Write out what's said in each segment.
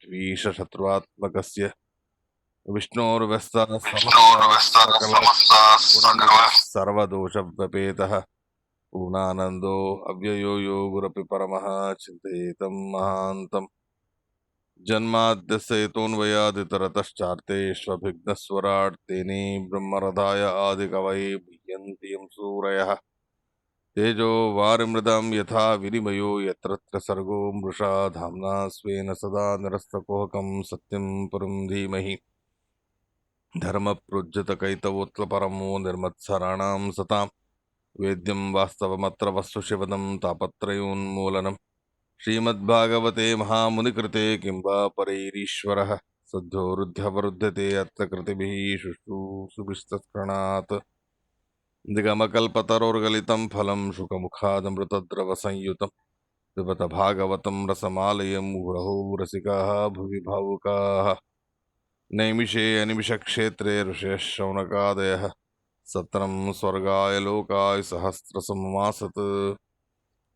द्वीषशत्रुवात्मकस्य विष्णोर्व्यस्तः समस्तः विष्णोर्व्यस्तः सकलः सर्वदोषव्यपेतः पूर्णानन्दो अव्ययो यो गुरपि परमः चिन्तयेतं महान्तम् जन्माद्यस्य यतोऽन्वयादितरतश्चार्तेष्वभिघ्नस्वराट् तेने ब्रह्मरथाय आदिकवये मुह्यन्ति यं सूरयः तेजो वारिमृदं यथा विनिमयो यत्र सर्गो मृषा धाम्ना स्वेन सदा निरस्तकुहकं सत्यं परं धीमहि धर्मप्रोज्झितकैतवोत्तरपरमो निर्मत्सराणां सतां वेद्यं वास्तवमत्र वस्तुशिवदं तापत्रयोन्मूलनं श्रीमद्भागवते महामुनिकृते किं वा परैरीश्वरः सद्योरुध्यवरुध्यते अत्र कृतिभिः शुश्रूषुभिस्तत्क्षणात् निगमकल्पतरोर्गलितं फलं शुकमुखादमृतद्रवसंयुतं पिबत भागवतं रसमालयं मुहुरहो रसिकाः भुवि भावुकाः नैमिषे अनिमिषक्षेत्रे ऋषयः शौनकादयः सत्रं स्वर्गाय लोकाय सहस्रसममासत्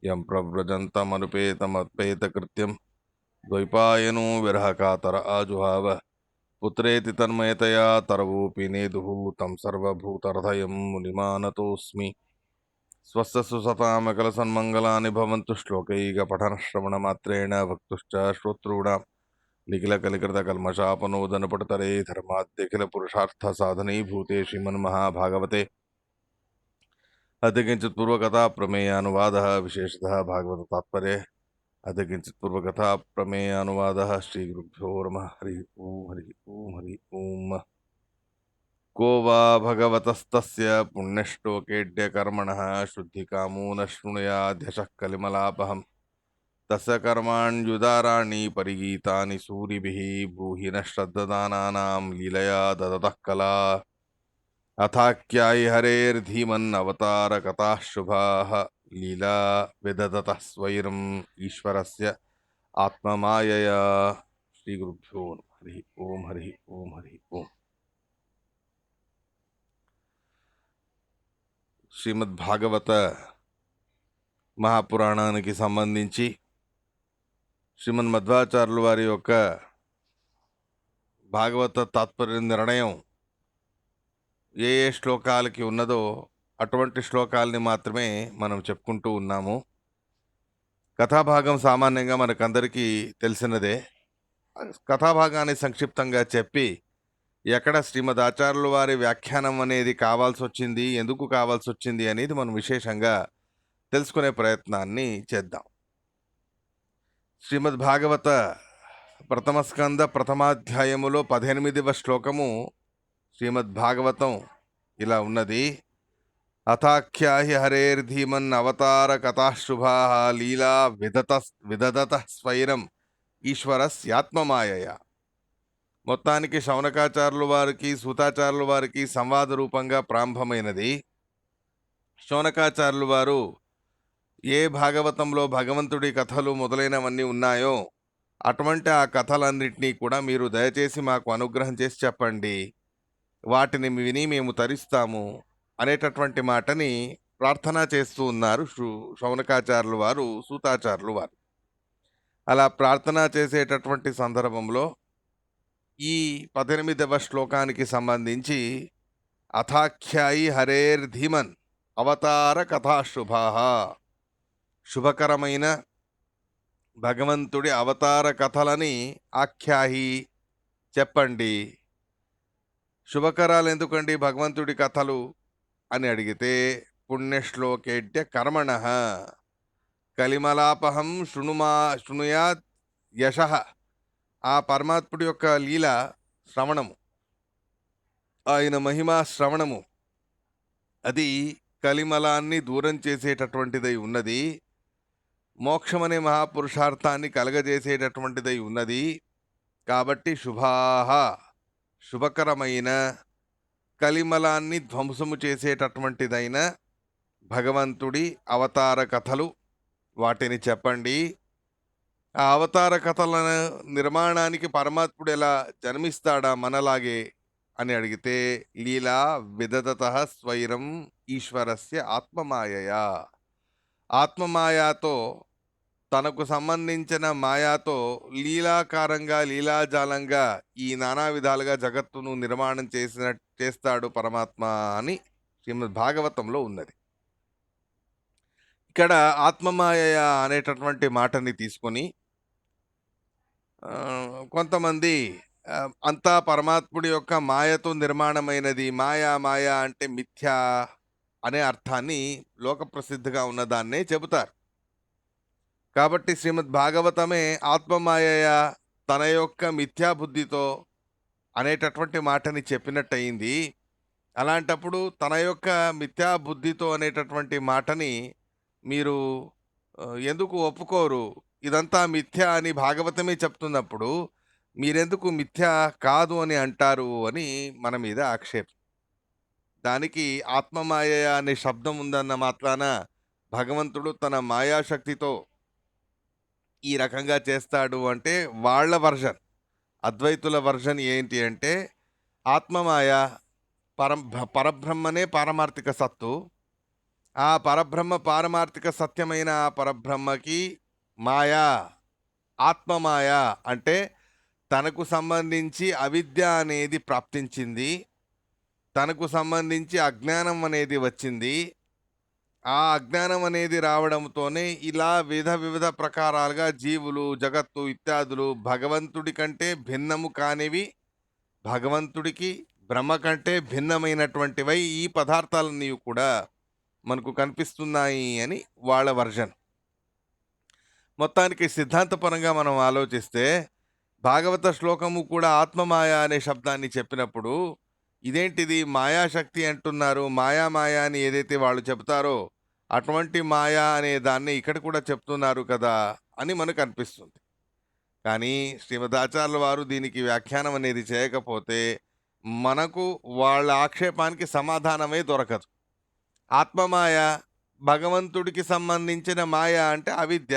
यं प्रव्रजन्तमनुपेतमपेतकृत्यं द्वैपायनो विरहकातर आजुहाव पुत्रेति तन्मयतया तरवोऽपि नेदुः तं सर्वभूतहृदयं मुनिमानतोऽस्मि स्वस्य सुसतामकलसन्मङ्गलानि भवन्तु श्लोकैकपठनश्रवणमात्रेण वक्तुश्च श्रोतॄणां निखिलकलिकृतकल्मषापनोदनपटतरे धर्माद्यखिलपुरुषार्थसाधनीभूते श्रीमन्महाभागवते अधिकिञ्चित् पूर्वकथाप्रमेयानुवादः विशेषतः भागवततात्पर्ये अधिकिञ्चित् पूर्वकथाप्रमेयानुवादः श्रीगुरुभ्यो नमः हरिः ओम् हरिः ओम् हरिः ओम् को वा भगवतस्तस्य पुण्यश्लोकेड्यकर्मणः शुद्धिकामो न शृणुयाद्यशः कलिमलापहम् तस्य कर्माण्युदाराणि परिगीतानि सूरिभिः ब्रूहि न श्रद्ददानानां लीलया ददतः कला अथाख्यायि हरेर्धीमन्नवतारकथाः शुभाः लीला विदधतः स्वैरम् ईश्वरस्य आत्ममायया श्रीगुरुभ्यो नमः हरिः ओम् हरिः ओम् हरिः ओम् శ్రీమద్ భాగవత మహాపురాణానికి సంబంధించి శ్రీమన్ మధ్వాచార్యుల వారి యొక్క భాగవత తాత్పర్య నిర్ణయం ఏ ఏ శ్లోకాలకి ఉన్నదో అటువంటి శ్లోకాలని మాత్రమే మనం చెప్పుకుంటూ ఉన్నాము. కథాభాగం సామాన్యంగా మనకందరికీ తెలిసినదే. కథాభాగాన్ని సంక్షిప్తంగా చెప్పి ఎక్కడ శ్రీమద్ ఆచార్యుల వారి వ్యాఖ్యానం అనేది కావాల్సి వచ్చింది, ఎందుకు కావాల్సి వచ్చింది అనేది మనం విశేషంగా తెలుసుకునే ప్రయత్నాన్ని చేద్దాం. శ్రీమద్ భాగవత ప్రథమ స్కంద ప్రథమాధ్యాయములో 18వ శ్లోకము శ్రీమద్ భాగవతం ఇలా ఉన్నది. అథాఖ్యాహి హరేర్ధీమన్ అవతార కథాశుభా లీలా విదదత స్వైరం ఈశ్వరస్యాత్మమాయయ. మొత్తానికి శౌనకాచార్యుల వారికి సూతాచార్యుల వారికి సంవాద రూపంగా ప్రారంభమైనది. శౌనకాచార్యుల వారు ఏ భాగవతంలో భగవంతుడి కథలు మొదలైనవన్నీ ఉన్నాయో అటువంటి ఆ కథలన్నింటినీ కూడా మీరు దయచేసి మాకు అనుగ్రహం చేసి చెప్పండి, వాటిని విని మేము తరిస్తాము అనేటటువంటి మాటని ప్రార్థన చేస్తూ ఉన్నారు శౌనకాచార్యుల వారు సూతాచార్యుల వారు. అలా ప్రార్థన చేసేటటువంటి సందర్భంలో ఈ 18వ శ్లోకానికి సంబంధించి అథాఖ్యాయి హరేర్ధీమన్ అవతార కథాశుభా, శుభకరమైన భగవంతుడి అవతార కథలని ఆఖ్యాహి చెప్పండి. శుభకరాలు ఎందుకండి భగవంతుడి కథలు అని అడిగితే పుణ్యశ్లోకేడ్య కర్మణ కలిమలాపహం శృణుయాత్ యశ. ఆ పరమాత్ముడి యొక్క లీల శ్రవణము, ఆయన మహిమా శ్రవణము అది కలిమలాన్ని దూరం చేసేటటువంటిదై ఉన్నది, మోక్షమనే మహాపురుషార్థాన్ని కలగజేసేటటువంటిదై ఉన్నది. కాబట్టి శుభాహ శుభకరమైన కలిమలాన్ని ధ్వంసము చేసేటటువంటిదైన భగవంతుడి అవతార కథలు వాటిని చెప్పండి. ఆ అవతార కథల నిర్మాణానికి పరమాత్ముడు ఎలా జన్మిస్తాడా మనలాగే అని అడిగితే లీలా విదదత స్వైరం ఈశ్వరస్య ఆత్మమాయయా. ఆత్మమాయాతో తనకు సంబంధించిన మాయాతో లీలాకారంగా లీలాజాలంగా ఈ నానా విధాలుగా జగత్తును నిర్మాణం చేస్తాడు పరమాత్మ అని శ్రీమద్ భాగవతంలో ఉన్నది. ఇక్కడ ఆత్మమాయ అనేటటువంటి మాటని తీసుకొని కొంతమంది అంతా పరమాత్ముడి యొక్క మాయతో నిర్మాణమైనది, మాయా మాయ అంటే మిథ్యా అనే అర్థాన్ని లోకప్రసిద్ధిగా ఉన్నదాన్నే చెబుతారు. కాబట్టి శ్రీమద్ భాగవతమే ఆత్మమాయ తన యొక్క మిథ్యా బుద్ధితో అనేటటువంటి మాటని చెప్పినట్టయింది. అలాంటప్పుడు తన యొక్క మిథ్యా బుద్ధితో అనేటటువంటి మాటని మీరు ఎందుకు ఒప్పుకోరు? ఇదంతా మిథ్య అని భాగవతమే చెప్తున్నప్పుడు మీరెందుకు మిథ్య కాదు అని అంటారు అని మన మీద ఆక్షేపం. దానికి ఆత్మమాయ అనే శబ్దం ఉందన్న మాత్రాన భగవంతుడు తన మాయాశక్తితో ఈ రకంగా చేస్తాడు అంటే వాళ్ళ వర్షన్. అద్వైతుల వర్షన్ ఏంటి అంటే ఆత్మమాయ పరబ్రహ్మనే పారమార్థిక సత్తు. ఆ పరబ్రహ్మ పారమార్థిక సత్యమైన ఆ పరబ్రహ్మకి మాయా, ఆత్మమాయ అంటే తనకు సంబంధించి అవిద్య అనేది ప్రాప్తించింది, తనకు సంబంధించి అజ్ఞానం అనేది వచ్చింది. ఆ అజ్ఞానం అనేది రావడంతోనే ఇలా వివిధ ప్రకారాలుగా జీవులు, జగత్తు ఇత్యాదులు భగవంతుడి కంటే భిన్నము కానివి, భగవంతుడికి బ్రహ్మ కంటే భిన్నమైనటువంటివై ఈ పదార్థాలన్నీ కూడా మనకు కనిపిస్తున్నాయి అని వాళ్ళ వర్జన్. మొత్తానికి సిద్ధాంతపరంగా మనం ఆలోచిస్తే భాగవత శ్లోకము కూడా ఆత్మమాయ అనే శబ్దాన్ని చెప్పినప్పుడు ఇదేంటిది మాయాశక్తి అంటున్నారు, మాయా అని ఏదైతే వాళ్ళు చెప్తారో అటువంటి మాయా అనే దాన్ని ఇక్కడ కూడా చెప్తున్నారు కదా అని మనకు అనిపిస్తుంది. కానీ శ్రీమదాచార్యుల వారు దీనికి వ్యాఖ్యానం అనేది చేయకపోతే మనకు వాళ్ళ ఆక్షేపానికి సమాధానమే దొరకదు. ఆత్మమాయ భగవంతుడికి సంబంధించిన మాయ అంటే అవిద్య,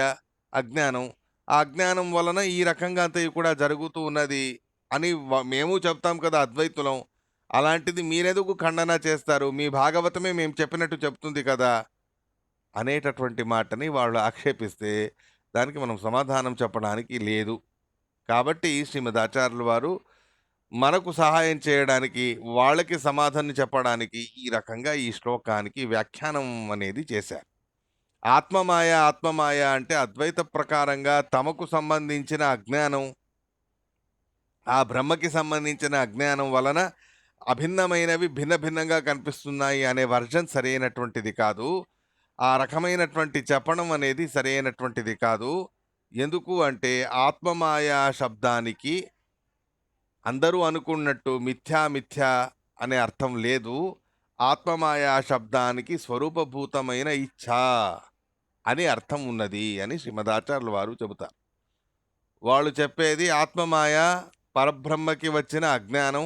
అజ్ఞానం. ఆ అజ్ఞానం వలన ఈ రకంగా అంతా కూడా జరుగుతూ ఉన్నది అని మేము చెప్తాం కదా అద్వైతులం. అలాంటిది మీరెందుకు ఖండన చేస్తారు? మీ భాగవతమే మేము చెప్పినట్టు చెప్తుంది కదా అనేటటువంటి మాటని వాళ్ళు ఆక్షేపిస్తే దానికి మనం సమాధానం చెప్పడానికి లేదు. కాబట్టి శ్రీమద్ ఆచార్యుల వారు మనకు సహాయం చేయడానికి, వాళ్ళకి సమాధానం చెప్పడానికి ఈ రకంగా ఈ శ్లోకానికి వ్యాఖ్యానం అనేది చేశారు. ఆత్మమాయ అంటే అద్వైత ప్రకారంగా తమకు సంబంధించిన అజ్ఞానం, ఆ బ్రహ్మకి సంబంధించిన అజ్ఞానం వలన అభిన్నమైనవి భిన్నంగా కనిపిస్తున్నాయి అనే వర్జన్ సరైనటువంటిది కాదు. ఆ రకమైనటువంటి చెప్పడం అనేది సరైనటువంటిది కాదు. ఎందుకు అంటే ఆత్మమాయ శబ్దానికి అందరూ అనుకున్నట్టు మిథ్యా అనే అర్థం లేదు. ఆత్మమాయా శబ్దానికి స్వరూపభూతమైన ఇచ్ఛ అని అర్థం ఉన్నది అని శ్రీమదాచార్యుల వారు చెబుతారు. వాళ్ళు చెప్పేది ఆత్మమాయ పరబ్రహ్మకి వచ్చిన అజ్ఞానం,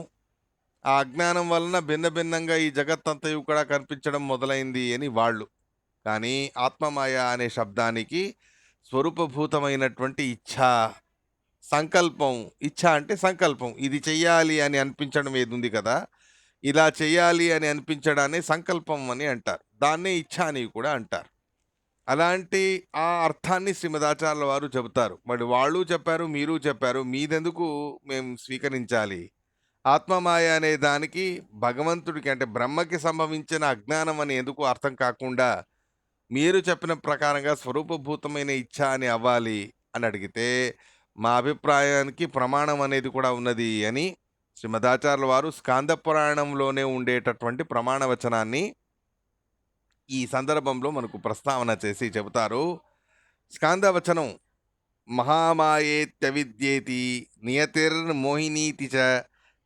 ఆ అజ్ఞానం వలన భిన్నంగా ఈ జగత్తంతయు కూడా కనిపించడం మొదలైంది అని వాళ్ళు. కానీ ఆత్మమాయ అనే శబ్దానికి స్వరూపభూతమైనటువంటి ఇచ్ఛ, సంకల్పం. ఇచ్ఛ అంటే సంకల్పం. ఇది చెయ్యాలి అని అనిపించడం ఏది ఉంది కదా, ఇలా చెయ్యాలి అని అనిపించడాన్ని సంకల్పం అని అంటారు. దాన్నే ఇచ్ఛ అని కూడా అంటారు. అలాంటి ఆ అర్థాన్ని శ్రీమదాచార్యుల వారు చెబుతారు. మరి వాళ్ళు చెప్పారు, మీరు చెప్పారు, మీదెందుకు మేము స్వీకరించాలి? ఆత్మమాయ అనే దానికి భగవంతుడికి అంటే బ్రహ్మకి సంభవించిన అజ్ఞానం అని ఎందుకు అర్థం కాకుండా మీరు చెప్పిన ప్రకారంగా స్వరూపభూతమైన ఇచ్ఛ అని అవ్వాలి అని అడిగితే మా అభిప్రాయానికి ప్రమాణం అనేది కూడా ఉన్నది అని శ్రీమదాచార్యుల వారు స్కాంద పురాణంలోనే ఉండేటటువంటి ప్రమాణ వచనాన్ని ఈ సందర్భంలో మనకు ప్రస్తావన చేసి చెబుతారు. స్కాందవచనం మహామాయేత్యవిద్యేతి నియతిర్మోహినీతి చ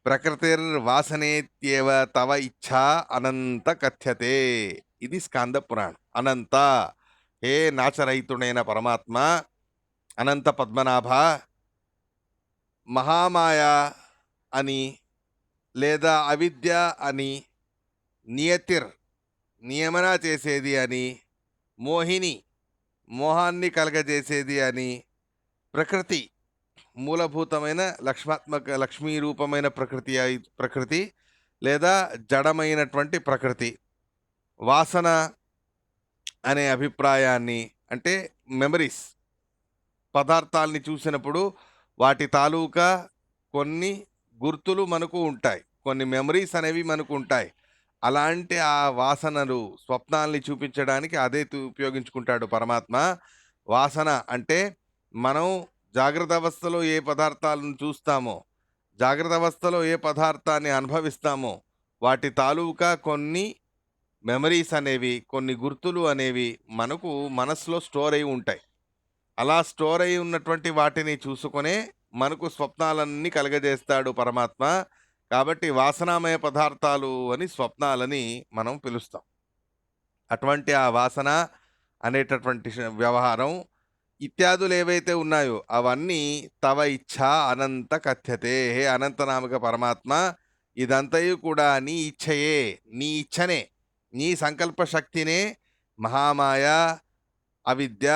ప్రకృతిర్వాసనేత్యేవ తవ ఇచ్ఛా అనంత కథ్యతే. ఇది స్కాంద పురాణం. అనంత, హే నాచరహితుడైన పరమాత్మ, అనంత పద్మనాభ, మహామాయ అని లేదా అవిద్య అని, నియతిర్ నియమన చేసేది అని, మోహిని మోహాన్ని కలగజేసేది అని, ప్రకృతి మూలభూతమైన లక్ష్మీ రూపమైన ప్రకృతి లేదా జడమైనటువంటి ప్రకృతి, వాసన అనే అభిప్రాయాన్ని అంటే మెమరీస్, పదార్థాలని చూసినప్పుడు వాటి తాలూకా కొన్ని గుర్తులు మనకు ఉంటాయి. కొన్ని మెమరీస్ అనేవి మనకు ఉంటాయి. అలాంటి ఆ వాసనలు, స్వప్నాల్ని చూపించడానికి అదే ఉపయోగించుకుంటాడు పరమాత్మ. వాసన అంటే మనం జాగ్రత్త అవస్థలో ఏ పదార్థాలను చూస్తామో, జాగ్రత్త అవస్థలో ఏ పదార్థాన్ని అనుభవిస్తామో, వాటి తాలూకా కొన్ని మెమరీస్ అనేవి, కొన్ని గుర్తులు అనేవి మనకు మనసులో స్టోర్ అయి ఉంటాయి. అలా స్టోర్ అయి ఉన్నటువంటి వాటిని చూసుకొనే మనకు స్వప్నాలన్నీ కలగజేస్తాడు పరమాత్మ. కాబట్టి వాసనామయ పదార్థాలు అని స్వప్నాలని మనం పిలుస్తాం. అటువంటి ఆ వాసన అనేటటువంటి వ్యవహారం ఇత్యాదులు ఏవైతే ఉన్నాయో అవన్నీ తవ ఇచ్ఛా అనంత కథ్యతే. హే అనంతనామక పరమాత్మ, ఇదంతయు కూడా నీ ఇచ్ఛయే, నీ ఇచ్ఛనే, నీ సంకల్ప శక్తినే మహామాయ, అవిద్య,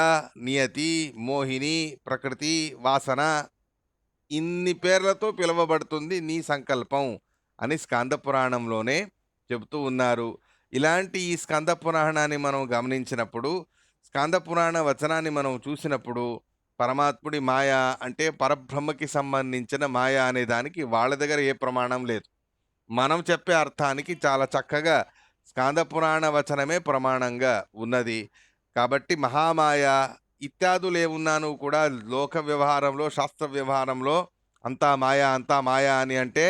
నియతి, మోహిని, ప్రకృతి, వాసన ఇన్ని పేర్లతో పిలువబడుతుంది నీ సంకల్పం అని స్కంద పురాణంలోనే చెబుతూ ఉన్నారు. ఇలాంటి ఈ స్కంద పురాణాన్ని మనం గమనించినప్పుడు, స్కంద పురాణ వచనాన్ని మనం చూసినప్పుడు పరమాత్ముడి మాయ అంటే పరబ్రహ్మకి సంబంధించిన మాయ అనే దానికి వాళ్ళ దగ్గర ఏ ప్రమాణం లేదు. మనం చెప్పే అర్థానికి చాలా చక్కగా స్కంద పురాణ వచనమే ప్రమాణంగా ఉన్నది. కాబట్టి మహామాయ ఇత్యాదులేమున్నాను కూడా లోక వ్యవహారంలో, శాస్త్ర వ్యవహారంలో అంతా మాయ, అంతా మాయ అని అంటే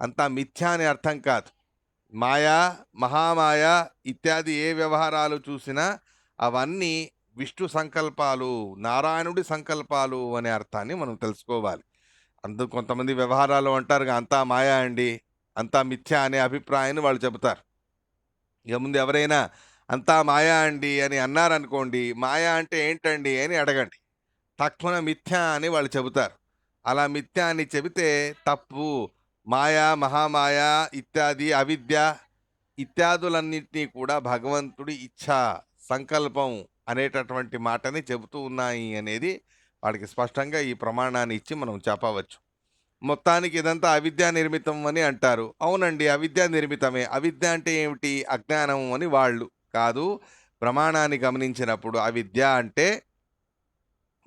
అంతా మిథ్య అని అర్థం కాదు. మాయా, మహామాయ ఇత్యాది ఏ వ్యవహారాలు చూసినా అవన్నీ విష్ణు సంకల్పాలు, నారాయణుడి సంకల్పాలు అనే అర్థాన్ని మనం తెలుసుకోవాలి. అందుకు కొంతమంది వ్యవహారాలు అంటారుగా అంతా మాయా అండి, అంతా మిథ్య అనే అభిప్రాయాన్ని వాళ్ళు చెబుతారు. ఇక ముందు ఎవరైనా అంతా మాయా అండి అని అన్నారనుకోండి, మాయా అంటే ఏంటండి అని అడగండి. తక్షణ మిథ్య అని వాళ్ళు చెబుతారు. అలా మిథ్య అని చెబితే తప్పు. మాయా, మహామాయ ఇత్యాది అవిద్య ఇత్యాదులన్నింటినీ కూడా భగవంతుడి ఇచ్ఛ, సంకల్పం అనేటటువంటి మాటని చెబుతూ ఉన్నాయి అనేది వాడికి స్పష్టంగా ఈ ప్రమాణాన్ని ఇచ్చి మనం చెప్పవచ్చు. మొత్తానికి ఇదంతా అవిద్యా నిర్మితం అని అంటారు. అవునండి, అవిద్యా నిర్మితమే. అవిద్య అంటే ఏమిటి? అజ్ఞానం అని వాళ్ళు కాదు. ప్రమాణాన్ని గమనించినప్పుడు అవిద్య అంటే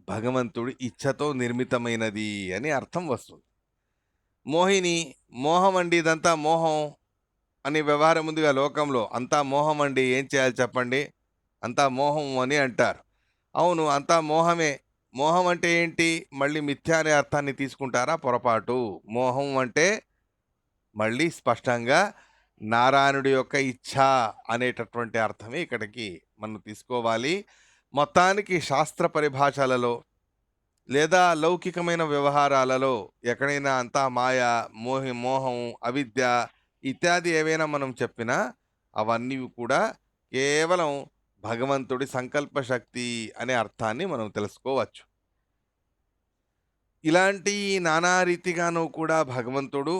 భగవంతుడి ఇచ్ఛతో నిర్మితమైనది అని అర్థం వస్తుంది. మోహిని, మోహం అండి, ఇదంతా మోహం అనే వ్యవహారం ఉందిగా లోకంలో. అంతా మోహం అండి, ఏం చేయాలి చెప్పండి? అంతా మోహం అని అంటారు. అవును, అంతా మోహమే. మోహం అంటే ఏంటి? మళ్ళీ మిథ్య అనే అర్థాన్ని తీసుకుంటారా? పొరపాటు. మోహం అంటే మళ్ళీ స్పష్టంగా నారాయణుడి యొక్క ఇచ్ఛ అనేటటువంటి అర్థమే ఇక్కడికి మనం తీసుకోవాలి. మొత్తానికి శాస్త్ర పరిభాషలలో లేదా లౌకికమైన వ్యవహారాలలో ఎక్కడైనా అంతా మాయ, మోహం, అవిద్య ఇత్యాది ఏవైనా మనం చెప్పినా అవన్నీ కూడా కేవలం భగవంతుడి సంకల్ప శక్తి అనే అర్థాన్ని మనం తెలుసుకోవచ్చు. ఇలాంటి నానా రీతిగాను కూడా భగవంతుడు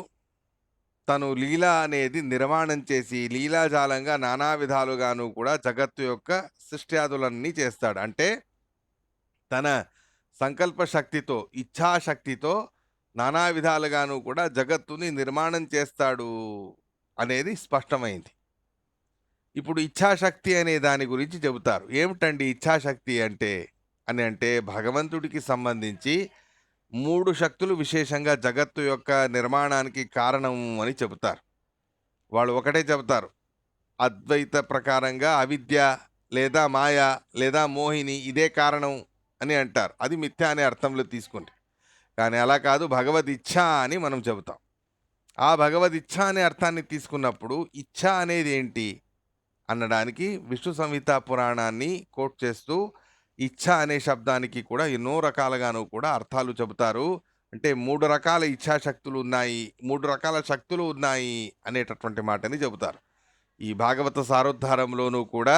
తను లీల అనేది నిర్మాణం చేసి లీలాజాలంగా నానా విధాలుగాను కూడా జగత్తు యొక్క సృష్ట్యాదులన్నీ చేస్తాడు. అంటే తన సంకల్ప శక్తితో, ఇచ్ఛాశక్తితో నానా విధాలుగాను కూడా జగత్తుని నిర్మాణం చేస్తాడు అనేది స్పష్టమైంది. ఇప్పుడు ఇచ్ఛాశక్తి అనే దాని గురించి చెబుతారు. ఏమిటండి ఇచ్ఛాశక్తి అంటే అని అంటే భగవంతుడికి సంబంధించి 3 శక్తులు విశేషంగా జగత్తు యొక్క నిర్మాణానికి కారణం అని చెబుతారు. వాళ్ళు ఒకటే చెబుతారు, అద్వైత ప్రకారంగా అవిద్య లేదా మాయ లేదా మోహిని ఇదే కారణం అని అంటారు. అది మిథ్య అనే అర్థంలో తీసుకుంటే. కానీ అలా కాదు, భగవద్ ఇచ్ఛ అని మనం చెబుతాం. ఆ భగవద్ ఇచ్ఛ అనే అర్థాన్ని తీసుకున్నప్పుడు ఇచ్ఛ అనేది ఏంటి అనడానికి విష్ణు సంహిత పురాణాన్ని కోట్ చేస్తూ ఇచ్ఛ అనే శబ్దానికి కూడా ఎన్నో రకాలుగాను కూడా అర్థాలు చెబుతారు. అంటే 3 రకాల ఇచ్ఛాశక్తులు ఉన్నాయి, 3 రకాల శక్తులు ఉన్నాయి అనేటటువంటి మాటని చెబుతారు. ఈ భాగవత సారోద్ధారంలోనూ కూడా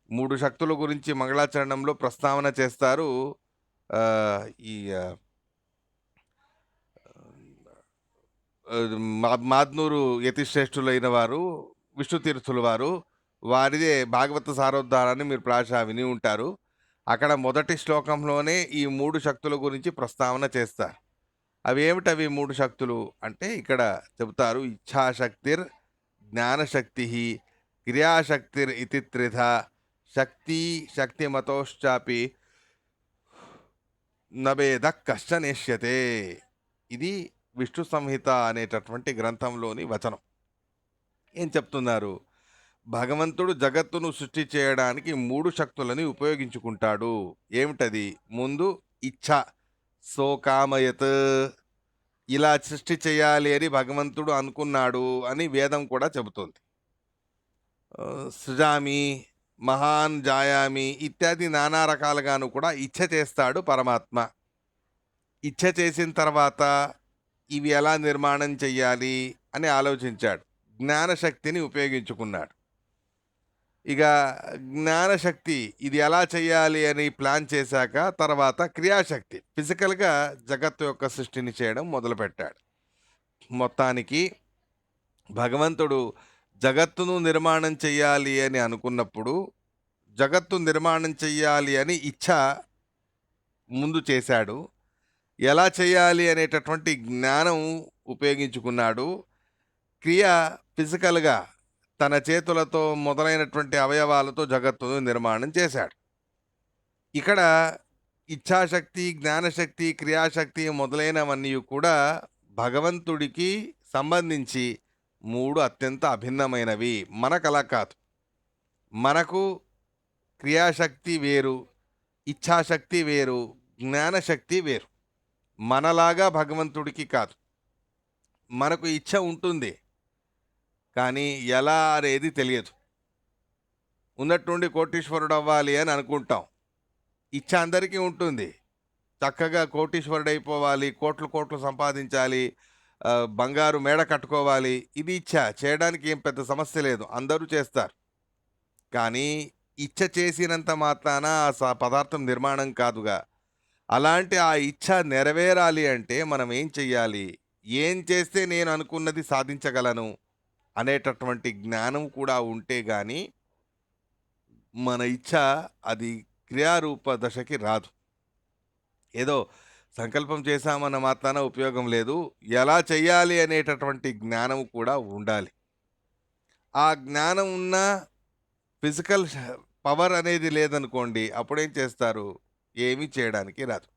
3 శక్తుల గురించి మంగళాచరణంలో ప్రస్తావన చేస్తారు. ఈ మాద్నూరు యతిశ్రేష్ఠులైన వారు విష్ణు తీర్థుల వారు, వారిదే భాగవత సారోద్ధారాన్ని మీరు ప్రాశా విని ఉంటారు. అక్కడ మొదటి శ్లోకంలోనే ఈ 3 శక్తుల గురించి ప్రస్తావన చేస్తారు. అవి ఏమిటవి 3 శక్తులు అంటే ఇక్కడ చెబుతారు, ఇచ్ఛాశక్తిర్ జ్ఞానశక్తి, క్రియాశక్తిర్ ఇతి త్రిధ, శక్తి శక్తిమతోశ్చాపి నభేద కష్టనేష్యతే. ఇది విష్ణు సంహిత అనేటటువంటి గ్రంథంలోని వచనం. ఏం చెప్తున్నారు? భగవంతుడు జగత్తును సృష్టి చేయడానికి 3 శక్తులని ఉపయోగించుకుంటాడు. ఏమిటది? ముందు ఇచ్ఛ. సోకామయత్. ఇలా సృష్టి చేయాలి అని భగవంతుడు అనుకున్నాడు అని వేదం కూడా చెబుతుంది. సృజామి, మహాన్ జాయామి ఇత్యాది నానా రకాలుగాను కూడా ఇచ్ఛ చేస్తాడు పరమాత్మ. ఇచ్ఛ చేసిన తర్వాత ఇవి ఎలా నిర్మాణం చెయ్యాలి అని ఆలోచించాడు. జ్ఞానశక్తిని ఉపయోగించుకున్నాడు. ఇక జ్ఞానశక్తి ఇది ఎలా చేయాలి అని ప్లాన్ చేశాక తర్వాత క్రియాశక్తి ఫిజికల్గా జగత్తు యొక్క సృష్టిని చేయడం మొదలుపెట్టాడు. మొత్తానికి భగవంతుడు జగత్తును నిర్మాణం చెయ్యాలి అని అనుకున్నప్పుడు జగత్తు నిర్మాణం చెయ్యాలి అని ఇచ్ఛ ముందు చేశాడు. ఎలా చేయాలి అనేటటువంటి జ్ఞానం ఉపయోగించుకున్నాడు. క్రియ ఫిజికల్గా తన చేతులతో మొదలైనటువంటి అవయవాలతో జగత్తును నిర్మాణం చేశాడు. ఇక్కడ ఇచ్ఛాశక్తి, జ్ఞానశక్తి, క్రియాశక్తి మొదలైనవన్నీ కూడా భగవంతుడికి సంబంధించి 3 అత్యంత అభిన్నమైనవి. మనకు అలా కాదు. మనకు క్రియాశక్తి వేరు, ఇచ్ఛాశక్తి వేరు, జ్ఞానశక్తి వేరు. మనలాగా భగవంతుడికి కాదు. మనకు ఇచ్ఛ ఉంటుంది, కానీ ఎలా అనేది తెలియదు. ఉన్నట్టుండి కోటీశ్వరుడు అవ్వాలి అని అనుకుంటాం. ఇచ్ఛ అందరికీ ఉంటుంది. చక్కగా కోటీశ్వరుడు అయిపోవాలి, కోట్లు కోట్లు సంపాదించాలి, బంగారు మేడ కట్టుకోవాలి. ఇది ఇచ్ఛ. చేయడానికి ఏం పెద్ద సమస్య లేదు, అందరూ చేస్తారు. కానీ ఇచ్ఛ చేసినంత మాత్రాన ఆ పదార్థం నిర్మాణం కాదుగా. అలాంటి ఆ ఇచ్ఛ నెరవేరాలి అంటే మనం ఏం చెయ్యాలి? ఏం చేస్తే నేను అనుకున్నది సాధించగలను అనేటటువంటి జ్ఞానం కూడా ఉంటే గాని మన ఇచ్ఛ అది క్రియారూప దశకి రాదు. ఏదో సంకల్పం చేశామన్న మాత్రాన ఉపయోగం లేదు. ఎలా చెయ్యాలి అనేటటువంటి జ్ఞానం కూడా ఉండాలి. ఆ జ్ఞానం ఉన్న ఫిజికల్ పవర్ అనేది లేదనుకోండి, అప్పుడేం చేస్తారు? ఏమీ చేయడానికి రాదు.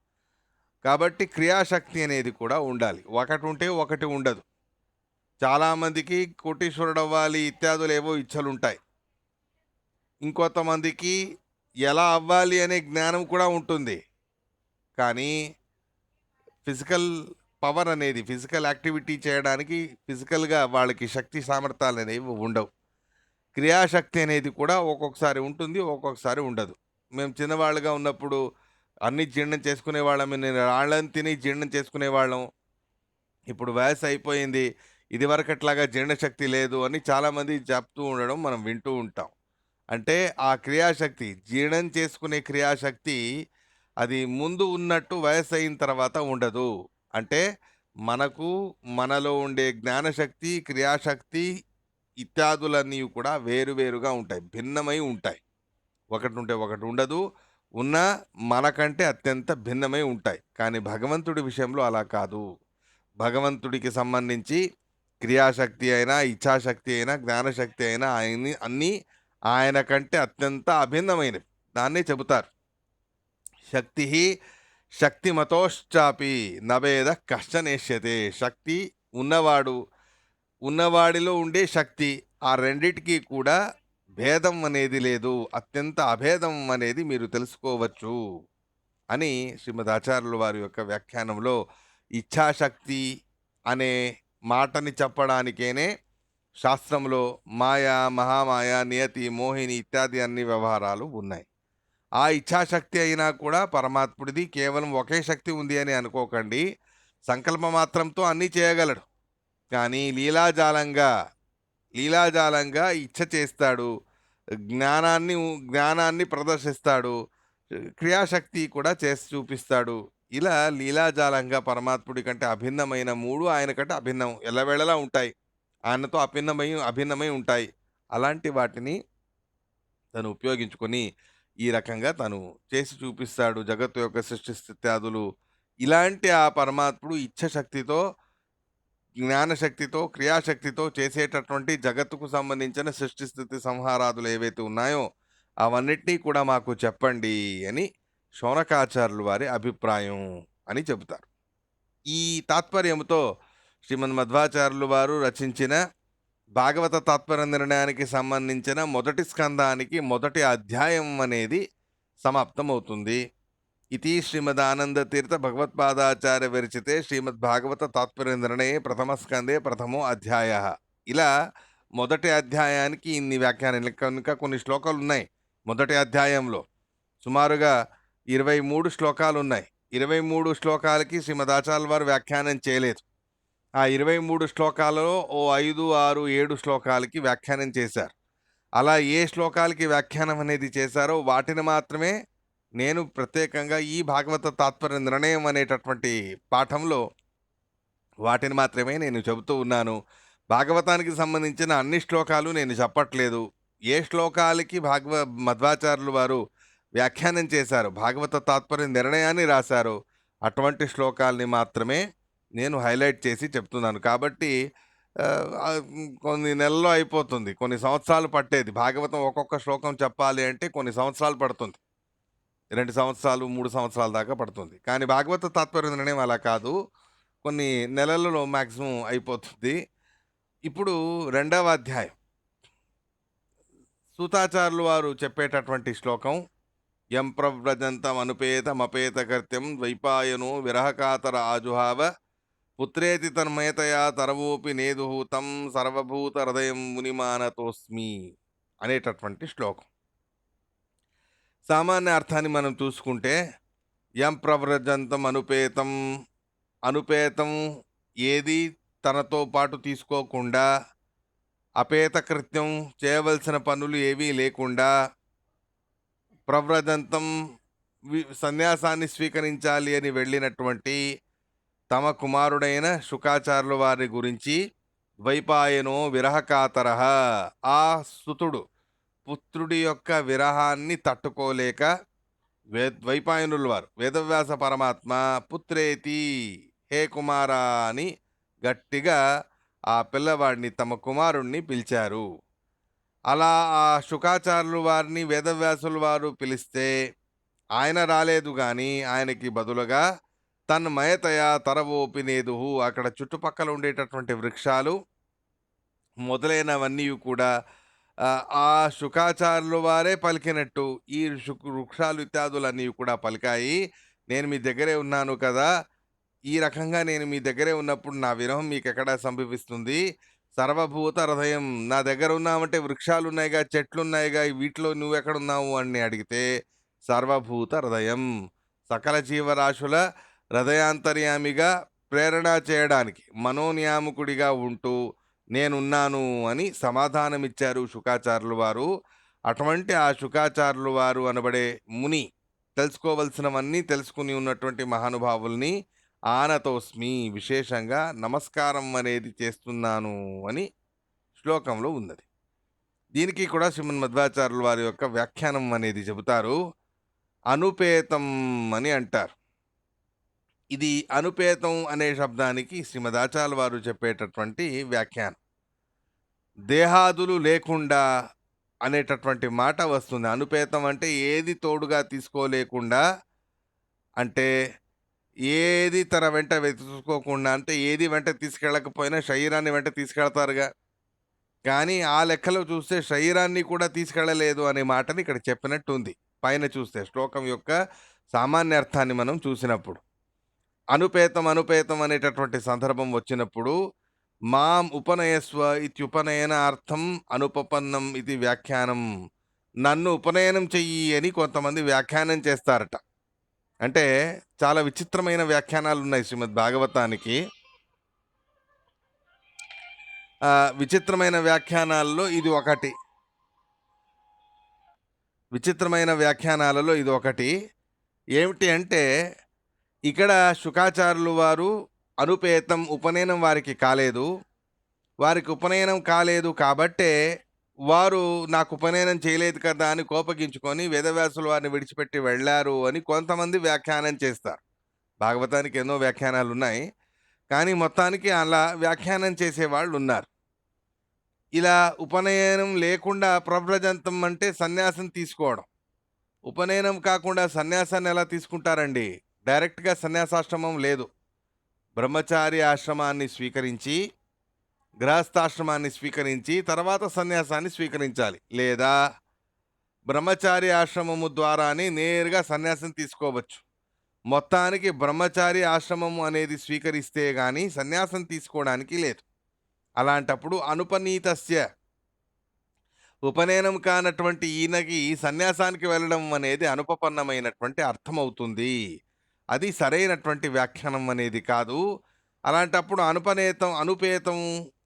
కాబట్టి క్రియాశక్తి అనేది కూడా ఉండాలి. ఒకటి ఉంటే ఒకటి ఉండదు. చాలామందికి కోటీశ్వరుడు అవ్వాలి ఇత్యాదులేవో ఇచ్చలుంటాయి. ఇంకొంతమందికి ఎలా అవ్వాలి అనే జ్ఞానం కూడా ఉంటుంది. కానీ ఫిజికల్ పవర్ అనేది, ఫిజికల్ యాక్టివిటీ చేయడానికి ఫిజికల్గా వాళ్ళకి శక్తి సామర్థ్యాలు అనేవి ఉండవు. క్రియాశక్తి అనేది కూడా ఒక్కొక్కసారి ఉంటుంది, ఒక్కొక్కసారి ఉండదు. మేము చిన్నవాళ్ళుగా ఉన్నప్పుడు అన్నీ జీర్ణం చేసుకునేవాళ్ళం. నేను రాళ్ళని తిని జీర్ణం చేసుకునేవాళ్ళం. ఇప్పుడు వయసు అయిపోయింది, ఇదివరకట్లాగా జీర్ణశక్తి లేదు అని చాలామంది చెప్తూ ఉండడం మనం వింటూ ఉంటాం. అంటే ఆ క్రియాశక్తి, జీర్ణం చేసుకునే క్రియాశక్తి అది ముందు ఉన్నట్టు వయసు అయిన తర్వాత ఉండదు. అంటే మనకు మనలో ఉండే జ్ఞానశక్తి, క్రియాశక్తి ఇత్యాదులన్నీ కూడా వేరువేరుగా ఉంటాయి, భిన్నమై ఉంటాయి. ఒకటి ఉంటే ఒకటి ఉండదు. ఉన్న మనకంటే అత్యంత భిన్నమై ఉంటాయి. కానీ భగవంతుడి విషయంలో అలా కాదు. భగవంతుడికి సంబంధించి క్రియాశక్తి అయినా, ఇచ్ఛాశక్తి అయినా, జ్ఞానశక్తి అయినా అన్నీ ఆయన కంటే అత్యంత అభిన్నమైనవి. దాన్నే చెబుతారు శక్తి శక్తిమతోశ్చాపి నభేద కష్టనేష్యతే. శక్తి ఉన్నవాడిలో ఉండే శక్తి, ఆ రెండిటికి కూడా భేదం అనేది లేదు, అత్యంత అభేదం అనేది మీరు తెలుసుకోవచ్చు అని శ్రీమద్ ఆచార్యుల వారి యొక్క వ్యాఖ్యానంలో ఇచ్ఛాశక్తి అనే మాటని చెప్పడానికేనే శాస్త్రంలో మాయా, మహామాయ, నియతి, మోహిని ఇత్యాది అన్ని వ్యవహారాలు ఉన్నాయి. ఆ ఇచ్ఛాశక్తి అయినా కూడా పరమాత్ముడిది. కేవలం ఒకే శక్తి ఉంది అని అనుకోకండి. సంకల్ప మాత్రంతో అన్నీ చేయగలడు. కానీ లీలాజాలంగా ఇచ్ఛ చేస్తాడు, జ్ఞానాన్ని ప్రదర్శిస్తాడు, క్రియాశక్తి కూడా చేసి చూపిస్తాడు. ఇలా లీలాజాలంగా పరమాత్ముడి కంటే అభిన్నమైన 3 ఆయన కంటే అభిన్నం ఎల్లవేళలా ఉంటాయి. ఆయనతో అభిన్నమై ఉంటాయి. అలాంటి వాటిని తను ఉపయోగించుకొని ఈ రకంగా తను చేసి చూపిస్తాడు. జగత్తు యొక్క సృష్టి స్థిత్యాదులు ఇలాంటి ఆ పరమాత్ముడు ఇచ్ఛశక్తితో, జ్ఞానశక్తితో, క్రియాశక్తితో చేసేటటువంటి జగత్తుకు సంబంధించిన సృష్టి స్థితి సంహారాదులు ఏవైతే ఉన్నాయో అవన్నిటినీ కూడా మాకు చెప్పండి అని శౌనకాచార్యుల వారి అభిప్రాయం అని చెబుతారు. ఈ తాత్పర్యంతో శ్రీమద్ మధ్వాచార్యులు వారు రచించిన భాగవత తాత్పర్య నిర్ణయానికి సంబంధించిన మొదటి స్కందానికి మొదటి అధ్యాయం అనేది సమాప్తమవుతుంది. ఇది శ్రీమదానంద తీర్థ భగవత్పాదాచార్య విరచితే శ్రీమద్ భాగవత తాత్పర్య నిర్ణయే ప్రథమ స్కందే ప్రథమో అధ్యాయ. ఇలా మొదటి అధ్యాయానికి ఇన్ని వ్యాఖ్యానాలు, ఇంకా కొన్ని శ్లోకాలు ఉన్నాయి. మొదటి అధ్యాయంలో సుమారుగా 23 శ్లోకాలు ఉన్నాయి. 23 శ్లోకాలకి శ్రీమదాచార్యుల వారు వ్యాఖ్యానం చేయలేదు. ఆ 23 శ్లోకాలలో ఓ 5, 6, 7 శ్లోకాలకి వ్యాఖ్యానం చేశారు. అలా ఏ శ్లోకాలకి వ్యాఖ్యానం అనేది చేశారో వాటిని మాత్రమే నేను ప్రత్యేకంగా ఈ భాగవత తాత్పర్య నిర్ణయం అనేటటువంటి పాఠంలో వాటిని మాత్రమే నేను చెబుతూ ఉన్నాను. భాగవతానికి సంబంధించిన అన్ని శ్లోకాలు నేను చెప్పట్లేదు. ఏ శ్లోకాలకి మధ్వాచార్యులు వారు వ్యాఖ్యానం చేశారు, భాగవత తాత్పర్య నిర్ణయాన్ని రాశారు, అటువంటి శ్లోకాల్ని మాత్రమే నేను హైలైట్ చేసి చెప్తున్నాను. కాబట్టి కొన్ని నెలల్లో అయిపోతుంది, కొన్ని సంవత్సరాలు పట్టేది. భాగవతం ఒక్కొక్క శ్లోకం చెప్పాలి అంటే కొన్ని సంవత్సరాలు పడుతుంది. 2 సంవత్సరాలు 3 సంవత్సరాల దాకా పడుతుంది. కానీ భాగవత తాత్పర్య నిర్ణయం అలా కాదు, కొన్ని నెలలలో మ్యాక్సిమం అయిపోతుంది. ఇప్పుడు 2వ అధ్యాయం సూతాచార్యులు వారు చెప్పేటటువంటి శ్లోకం, యం ప్రవ్రజంతం అనుపేతమపేత కర్త్యం ద్వైపాయనో విరహకాతర ఆజుహావ పుత్రేతి తన్మయతయా తరవోపి నేదుహూతం సర్వభూత హృదయం మునిమానతోస్మి అనేటటువంటి శ్లోకం. సామాన్య అర్థాన్ని మనం చూసుకుంటే, యం ప్రవ్రజంతం అనుపేతం, అనుపేతం ఏది తనతో పాటు తీసుకోకుండా, అపేత కృత్యం చేయవలసిన పనులు ఏవీ లేకుండా, ప్రవ్రజంతం సన్యాసాన్ని స్వీకరించాలి అని వెళ్ళినటువంటి తమ కుమారుడైన శుకాచార్యుల వారి గురించి, ద్వైపాయనో విరహకాతరః, ఆ సుతుడు పుత్రుడి యొక్క విరహాన్ని తట్టుకోలేక ద్వైపాయనుల వారు వేదవ్యాస పరమాత్మ పుత్రేతి హే కుమారా అని గట్టిగా ఆ పిల్లవాడిని, తమ కుమారుణ్ణి పిలిచారు. అలా ఆ శుకాచార్యుల వారిని వేదవ్యాసుల వారు పిలిస్తే ఆయన రాలేదు, కానీ ఆయనకి బదులుగా తన్మయతయా తరవోపినేదుహు, అక్కడ చుట్టుపక్కల ఉండేటటువంటి వృక్షాలు మొదలైనవన్నీ కూడా ఆ శుకాచార్యుల వారే పలికినట్టు ఈ వృక్షాలు ఇత్యాదులన్నీ కూడా పలికాయి. నేను మీ దగ్గరే ఉన్నాను కదా, ఈ రకంగా నేను మీ దగ్గరే ఉన్నప్పుడు నా విరహం మీకు ఎక్కడ సంభవిస్తుంది? సర్వభూత హృదయం, నా దగ్గర ఉన్నామంటే వృక్షాలు ఉన్నాయిగా, చెట్లు ఉన్నాయిగా, వీటిలో నువ్వెక్కడున్నావు అని అడిగితే, సర్వభూత హృదయం, సకల జీవరాశుల హృదయాంతర్యామిగా ప్రేరణ చేయడానికి మనోనియామకుడిగా ఉంటూ నేనున్నాను అని సమాధానమిచ్చారు శుకాచార్యుల వారు. అటువంటి ఆ శుకాచార్యుల వారు అనబడే ముని తెలుసుకోవలసినవన్నీ తెలుసుకుని ఉన్నటువంటి మహానుభావుల్ని ఆనతోస్మి, విశేషంగా నమస్కారం అనేది చేస్తున్నాను అని శ్లోకంలో ఉన్నది. దీనికి కూడా శ్రీమద్ మధ్వాచార్యుల వారి యొక్క వ్యాఖ్యానం అనేది చెబుతారు. అనుపేతం అని అంటారు. ఇది అనుపేతం అనే శబ్దానికి శ్రీమదాచార్యుల వారు చెప్పేటటువంటి వ్యాఖ్యానం. దేహాదులు లేకుండా అనేటటువంటి మాట వస్తుంది. అనుపేతం అంటే ఏది తోడుగా తీసుకోలేకుండా, అంటే ఏది తన వెంట వెతుక్కోకుండా, అంటే ఏది వెంట తీసుకెళ్ళకపోయినా శరీరాన్ని వెంట తీసుకెళ్తారుగా, కానీ ఆ లెక్కలో చూస్తే శరీరాన్ని కూడా తీసుకెళ్ళలేదు అనే మాటని ఇక్కడ చెప్పినట్టు ఉంది. పైన చూస్తే శ్లోకం యొక్క సామాన్య అర్థాన్ని మనం చూసినప్పుడు, అనుపేతం అనుపేతం అనేటటువంటి సందర్భం వచ్చినప్పుడు, మాం ఉపనయస్వ ఇత్యుపనయన అర్థం అనుపపన్నం ఇది వ్యాఖ్యానం, నన్ను ఉపనయనం చెయ్యి అని కొంతమంది వ్యాఖ్యానం చేస్తారట. అంటే చాలా విచిత్రమైన వ్యాఖ్యానాలు ఉన్నాయి శ్రీమద్ భాగవతానికి. విచిత్రమైన వ్యాఖ్యానాలలో ఇది ఒకటి. విచిత్రమైన వ్యాఖ్యానాలలో ఇది ఒకటి. ఏమిటి అంటే, ఇక్కడ శుకాచార్యులు వారు అనుపేతం, ఉపనయనం వారికి కాలేదు. వారికి ఉపనయనం కాలేదు కాబట్టే వారు నాకు ఉపనయనం చేయలేదు కదా అని కోపగించుకొని వేదవ్యాసుల వారిని విడిచిపెట్టి వెళ్ళారు అని కొంతమంది వ్యాఖ్యానం చేస్తారు. భాగవతానికి ఎన్నో వ్యాఖ్యానాలు ఉన్నాయి, కానీ మొత్తానికి అలా వ్యాఖ్యానం చేసేవాళ్ళు ఉన్నారు. ఇలా ఉపనయనం లేకుండా ప్రవ్రజంతం అంటే సన్యాసం తీసుకోవడం, ఉపనయనం కాకుండా సన్యాసాన్ని ఎలా తీసుకుంటారండి? డైరెక్ట్‌గా సన్యాసాశ్రమం లేదు. బ్రహ్మచారి ఆశ్రమాన్ని స్వీకరించి, గృహస్థాశ్రమాన్ని స్వీకరించి, తర్వాత సన్యాసాన్ని స్వీకరించాలి. లేదా బ్రహ్మచారి ఆశ్రమము ద్వారానే నేరుగా సన్యాసం తీసుకోవచ్చు. మొత్తానికి బ్రహ్మచారి ఆశ్రమము అనేది స్వీకరిస్తే గాని సన్యాసం తీసుకోవడానికి లేదు. అలాంటప్పుడు అనుపనీతస్య, ఉపనయనం కానటువంటి ఈయనకి సన్యాసానికి వెళ్ళడం అనేది అనుపపన్నమైనటువంటి అర్థమవుతుంది. అది సరైనటువంటి వ్యాఖ్యానం అనేది కాదు. అలాంటప్పుడు అనుపేతం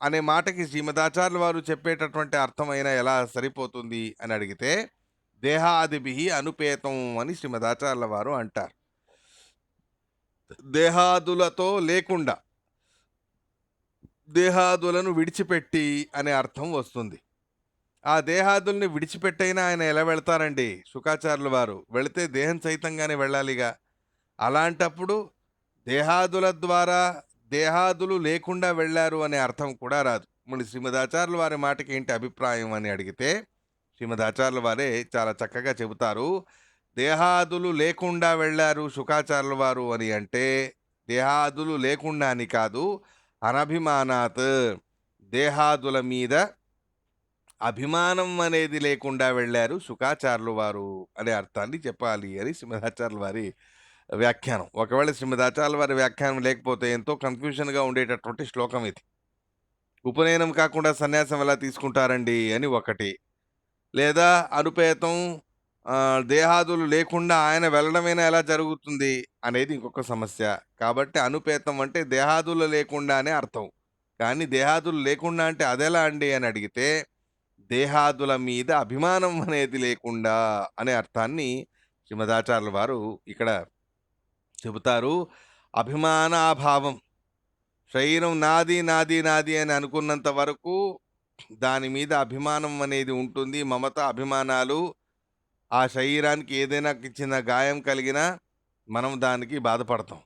అనే మాటకి శ్రీమదాచార్యుల వారు చెప్పేటటువంటి అర్థమైన ఎలా సరిపోతుంది అని అడిగితే, దేహాదిభి అనుపేతం అని శ్రీమదాచార్యుల వారు అంటారు. దేహాదులతో లేకుండా, దేహాదులను విడిచిపెట్టి అనే అర్థం వస్తుంది. ఆ దేహాదుల్ని విడిచిపెట్టైనా ఆయన ఎలా వెళ్తారండి? శుకాచార్యుల వారు వెళితే దేహం సహితంగానే వెళ్ళాలిగా. అలాంటప్పుడు దేహాదుల ద్వారా దేహాదులు లేకుండా వెళ్ళారు అనే అర్థం కూడా రాదు. మరి శ్రీమదాచార్యుల వారి మాటకి ఏంటి అభిప్రాయం అని అడిగితే, శ్రీమదాచార్యుల వారే చాలా చక్కగా చెబుతారు. దేహాదులు లేకుండా వెళ్ళారు శుకాచార్యుల వారు అని అంటే, దేహాదులు లేకుండా అని కాదు, అనభిమానాత్, దేహాదుల మీద అభిమానం అనేది లేకుండా వెళ్ళారు శుకాచార్యుల వారు అనే అర్థాన్ని చెప్పాలి అని శ్రీమదాచార్యుల వారి వ్యాఖ్యానం. ఒకవేళ శ్రీమదాచార్యుల వారి వ్యాఖ్యానం లేకపోతే ఎంతో కన్ఫ్యూషన్గా ఉండేటటువంటి శ్లోకం ఇది. ఉపనయనం కాకుండా సన్యాసం ఎలా తీసుకుంటారండి అని ఒకటి, లేదా అనుపేతం దేహాదులు లేకుండా ఆయన వెళ్ళడమైనా ఎలా జరుగుతుంది అనేది ఇంకొక సమస్య. కాబట్టి అనుపేతం అంటే దేహాదులు లేకుండానే అర్థం. కానీ దేహాదులు లేకుండా అంటే అదెలా అండి అని అడిగితే, దేహాదుల మీద అభిమానం అనేది లేకుండా అనే అర్థాన్ని శ్రీమదాచార్యుల వారు ఇక్కడ చెబుతారు. అభిమానాభావం, శరీరం నాది నాది నాది అని అనుకున్నంత వరకు దాని మీద అభిమానం అనేది ఉంటుంది. మమత, అభిమానాలు, ఆ శరీరానికి ఏదైనా చిన్న గాయం కలిగినా మనం దానికి బాధపడతాం.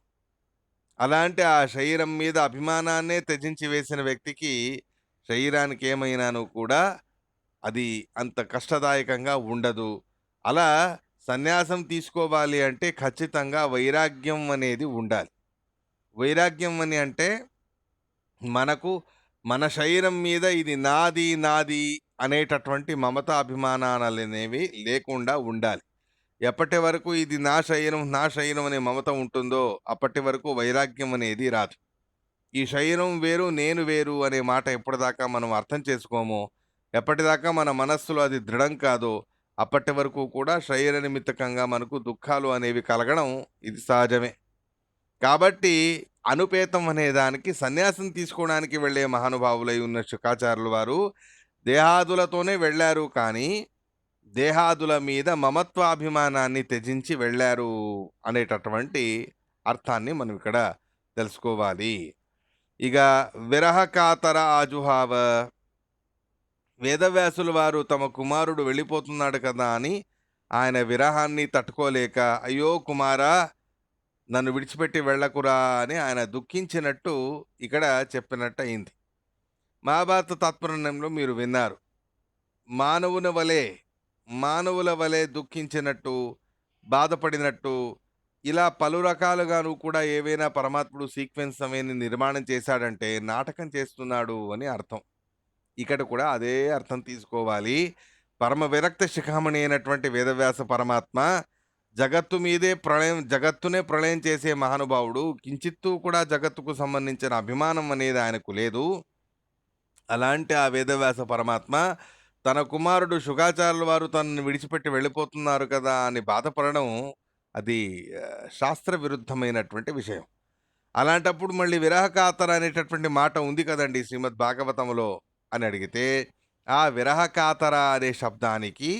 అలాంటి ఆ శరీరం మీద అభిమానాన్నే త్యజించి వేసిన వ్యక్తికి శరీరానికి ఏమైనాను కూడా అది అంత కష్టదాయకంగా ఉండదు. అలా సన్యాసం తీసుకోవాలి అంటే ఖచ్చితంగా వైరాగ్యం అనేది ఉండాలి. వైరాగ్యం అని అంటే మనకు మన శరీరం మీద ఇది నాది నాది అనేటటువంటి మమత అభిమానాలనేవి లేకుండా ఉండాలి. ఎప్పటి వరకు ఇది నా శరీరం నా శరీరం అనే మమత ఉంటుందో అప్పటి వరకు వైరాగ్యం అనేది రాదు. ఈ శరీరం వేరు నేను వేరు అనే మాట ఎప్పటిదాకా మనం అర్థం చేసుకోమో, ఎప్పటిదాకా మన మనస్సులో అది దృఢం కాదో అప్పటి వరకు కూడా శరీర నిమిత్తకంగా మనకు దుఃఖాలు అనేవి కలగడం ఇది సహజమే. కాబట్టి అనుపేతం అనే దానికి సన్యాసం తీసుకోవడానికి వెళ్ళే మహానుభావులై ఉన్న శుకాచార్యుల వారు దేహాదులతోనే వెళ్ళారు, కానీ దేహాదుల మీద మమత్వాభిమానాన్ని త్యజించి వెళ్ళారు అనేటటువంటి అర్థాన్ని మనం ఇక్కడ తెలుసుకోవాలి. ఇక విరహకాతర ఆజుహావ, వేదవ్యాసుల వారు తమ కుమారుడు వెళ్ళిపోతున్నాడు కదా అని ఆయన విరహాన్ని తట్టుకోలేక, అయ్యో కుమారా నన్ను విడిచిపెట్టి వెళ్ళకురా అని ఆయన దుఃఖించినట్టు ఇక్కడ చెప్పినట్టు అయింది. మహాభారత తాత్పర్యంలో మీరు విన్నారు. మానవుని వలె మానవుల వలె దుఃఖించినట్టు, బాధపడినట్టు, ఇలా పలు రకాలుగాను కూడా ఏవైనా పరమాత్ముడు సీక్వెన్స్ సమయాన్ని నిర్మాణం చేశాడంటే నాటకం చేస్తున్నాడు అని అర్థం. ఇక్కడ కూడా అదే అర్థం తీసుకోవాలి. పరమ విరక్త శిఖామణి అయినటువంటి వేదవ్యాస పరమాత్మ జగత్తు మీదే ప్రళయం, జగత్తునే ప్రళయం చేసే మహానుభావుడు. కించిత్తు కూడా జగత్తుకు సంబంధించిన అభిమానం అనేది ఆయనకు లేదు. అలాంటి ఆ వేదవ్యాస పరమాత్మ తన కుమారుడు శుకాచార్యుల వారు తనను విడిచిపెట్టి వెళ్ళిపోతున్నారు కదా అని బాధపడడం అది శాస్త్ర విరుద్ధమైనటువంటి విషయం. అలాంటప్పుడు మళ్ళీ విరహకాతర అనేటటువంటి మాట ఉంది కదండి శ్రీమద్ భాగవతంలో అని అడిగితే, ఆ విరహకాతర అనే శబ్దానికి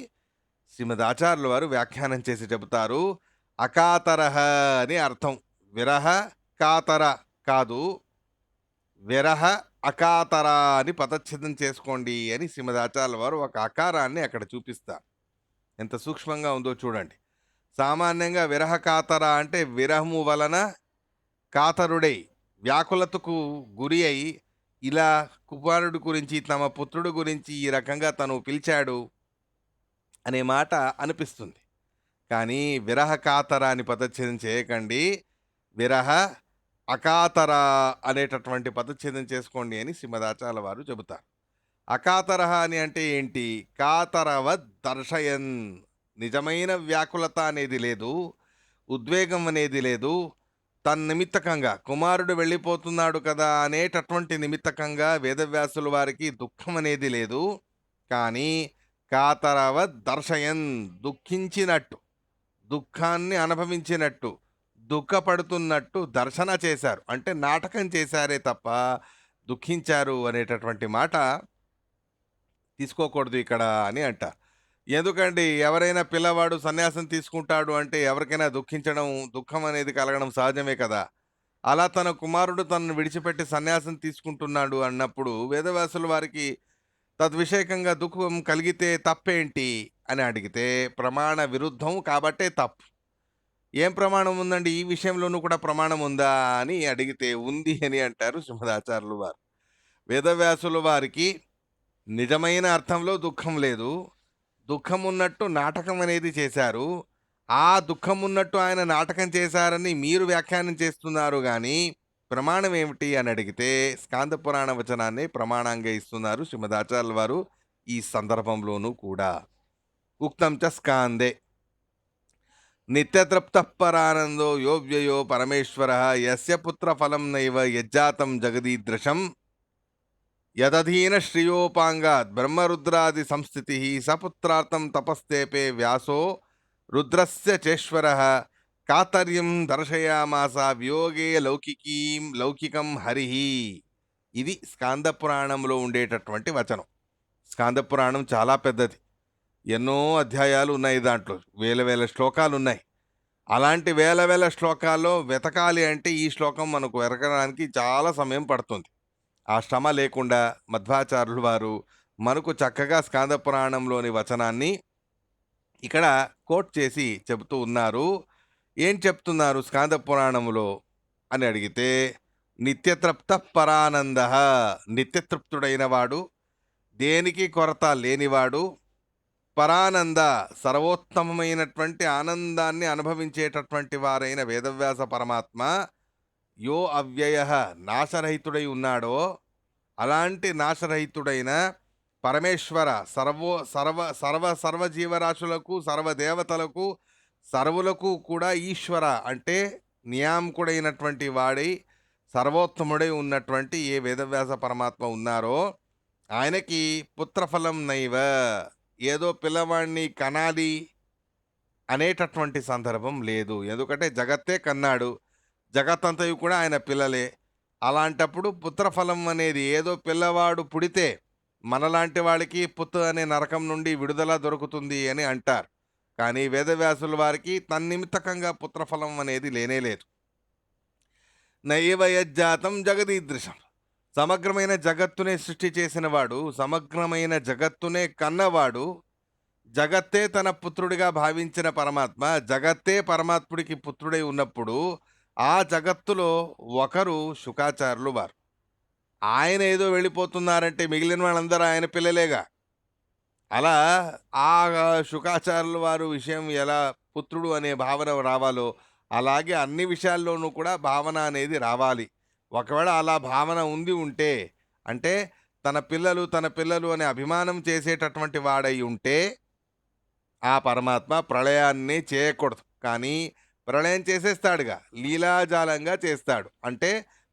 శ్రీమద్ ఆచార్యుల వారు వ్యాఖ్యానం చేసి చెబుతారు, అకాతరహ అని అర్థం. విరహ కాతర కాదు, విరహ అకాతర అని పదచ్ఛేదం చేసుకోండి అని శ్రీమద్ ఆచార్యుల వారు ఒక అకారాన్ని అక్కడ చూపిస్తారు. ఎంత సూక్ష్మంగా ఉందో చూడండి. సామాన్యంగా విరహ కాతర అంటే విరహము వలన కాతరుడై, వ్యాకులతకు గురి అయి, ఇలా కుమారుడు గురించి తమ పుత్రుడు గురించి ఈ రకంగా తను పిలిచాడు అనే మాట అనిపిస్తుంది. కానీ విరహ కాతర అని పదచ్ఛేదం చేయకండి. విరహ అకాతర అనేటటువంటి పదచ్ఛేదం చేసుకోండి అని శ్రీమదాచార్యుల వారు చెబుతారు. అకాతరహ అని అంటే ఏంటి? కాతరవత్ దర్శయన్. నిజమైన వ్యాకులత అనేది లేదు, ఉద్వేగం అనేది లేదు. తన్నిమిత్తకంగా కుమారుడు వెళ్ళిపోతున్నాడు కదా అనేటటువంటి నిమిత్తకంగా వేదవ్యాసుల వారికి దుఃఖం అనేది లేదు. కానీ కాతరవత్ దర్శయన్, దుఃఖించినట్టు, దుఃఖాన్ని అనుభవించినట్టు, దుఃఖపడుతున్నట్టు దర్శన చేశారు. అంటే నాటకం చేశారే తప్ప దుఃఖించారు అనేటటువంటి మాట తీసుకోకూడదు ఇక్కడ అని అంటారు. ఎందుకండి, ఎవరైనా పిల్లవాడు సన్యాసం తీసుకుంటాడు అంటే ఎవరికైనా దుఃఖం అనేది కలగడం సహజమే కదా. అలా తన కుమారుడు తనను విడిచిపెట్టి సన్యాసం తీసుకుంటున్నాడు అన్నప్పుడు వేదవ్యాసుల వారికి తద్విషయకంగా దుఃఖం కలిగితే తప్పేంటి అని అడిగితే ప్రమాణ విరుద్ధం కాబట్టే తప్పు. ఏం ప్రమాణం ఉందండి, ఈ విషయంలోనూ కూడా ప్రమాణం ఉందా అని అడిగితే ఉంది అని అంటారు శ్రీమదాచార్యులు వారు. వేదవ్యాసుల వారికి నిజమైన అర్థంలో దుఃఖం లేదు, దుఃఖం ఉన్నట్టు నాటకం అనేది చేశారు. ఆ దుఃఖం ఉన్నట్టు ఆయన నాటకం చేశారని మీరు వ్యాఖ్యానం చేస్తున్నారు, కానీ ప్రమాణం ఏమిటి అని అడిగితే స్కాంద పురాణ వచనాన్ని ప్రమాణంగా ఇస్తున్నారు శ్రీమదాచార్యుల వారు ఈ సందర్భంలోనూ కూడా. ఉక్తం చ స్కాందే నిత్యతృప్త పరానందో యోవ్యయో పరమేశ్వర యస్య పుత్ర ఫలం నైవ యజ్జాతం జగదీదృశం యదధీన శ్రియోపాంగాత్ బ్రహ్మరుద్రాది సంస్థితి సపుత్రార్థం తపస్తేపే వ్యాసో రుద్రస్య చేశ్వర కాతర్యం దర్శయామాస వియోగే లౌకికం హరి. ఇది స్కాంద పురాణంలో ఉండేటటువంటి వచనం. స్కాంద పురాణం చాలా పెద్దది, ఎన్నో అధ్యాయాలు ఉన్నాయి, దాంట్లో వేల శ్లోకాలు ఉన్నాయి. అలాంటి వేల శ్లోకాల్లో వెతకాలి అంటే ఈ శ్లోకం మనకు వెతకడానికి చాలా సమయం పడుతుంది. ఆ శ్రమ లేకుండా మధ్వాచార్యులు వారు మనకు చక్కగా స్కాంద పురాణంలోని వచనాన్ని ఇక్కడ కోట్ చేసి చెబుతూ ఉన్నారు. ఏం చెప్తున్నారు స్కాంద పురాణంలో అని అడిగితే, నిత్యతృప్త పరానంద, నిత్యతృప్తుడైన వాడు, దేనికి కొరత లేనివాడు, పరానంద, సర్వోత్తమమైనటువంటి ఆనందాన్ని అనుభవించేటటువంటి వారైన వేదవ్యాస పరమాత్మ యో అవ్యయ, నాశరహితుడై ఉన్నాడో అలాంటి నాశరహితుడైన పరమేశ్వర, సర్వజీవరాశులకు, సర్వదేవతలకు, సర్వులకు కూడా ఈశ్వర అంటే నియామకుడైనటువంటి వాడై సర్వోత్తముడై ఉన్నటువంటి ఏ వేదవ్యాస పరమాత్మ ఉన్నారో ఆయనకి పుత్రఫలం నైవ, ఏదో పిల్లవాడిని కనాలి అనేటటువంటి సందర్భం లేదు. ఎందుకంటే జగత్తే కన్నాడు, జగత్తంతయు కూడా ఆయన పిల్లలే. అలాంటప్పుడు పుత్రఫలం అనేది ఏదో పిల్లవాడు పుడితే మనలాంటి వాడికి పుత్ర అనే నరకం నుండి విడుదల దొరుకుతుంది అని అంటారు. కానీ వేదవ్యాసుల వారికి తన్నిమిత్తకంగా పుత్రఫలం అనేది లేనేలేదు. నైవ యజ్జాతం జగదీదృశం, సమగ్రమైన జగత్తునే సృష్టి చేసినవాడు, సమగ్రమైన జగత్తునే కన్నవాడు, జగత్తే తన పుత్రుడిగా భావించిన పరమాత్మ, జగత్తే పరమాత్ముడికి పుత్రుడై ఉన్నప్పుడు ఆ జగత్తులో ఒకరు శుకాచార్యులు వారు. ఆయన ఏదో వెళ్ళిపోతున్నారంటే మిగిలిన వాళ్ళందరూ ఆయన పిల్లలేగా. అలా ఆ శుకాచార్యుల వారు విషయం ఎలా పుత్రుడు అనే భావన రావాలో అలాగే అన్ని విషయాల్లోనూ కూడా భావన అనేది రావాలి. ఒకవేళ అలా భావన ఉంటే అంటే తన పిల్లలు అనే అభిమానం చేసేటటువంటి వాడై ఉంటే ఆ పరమాత్మ ప్రళయాన్ని చేయకూడదు. కానీ ప్రళయం చేసేస్తాడుగా, లీలాజాలంగా చేస్తాడు. అంటే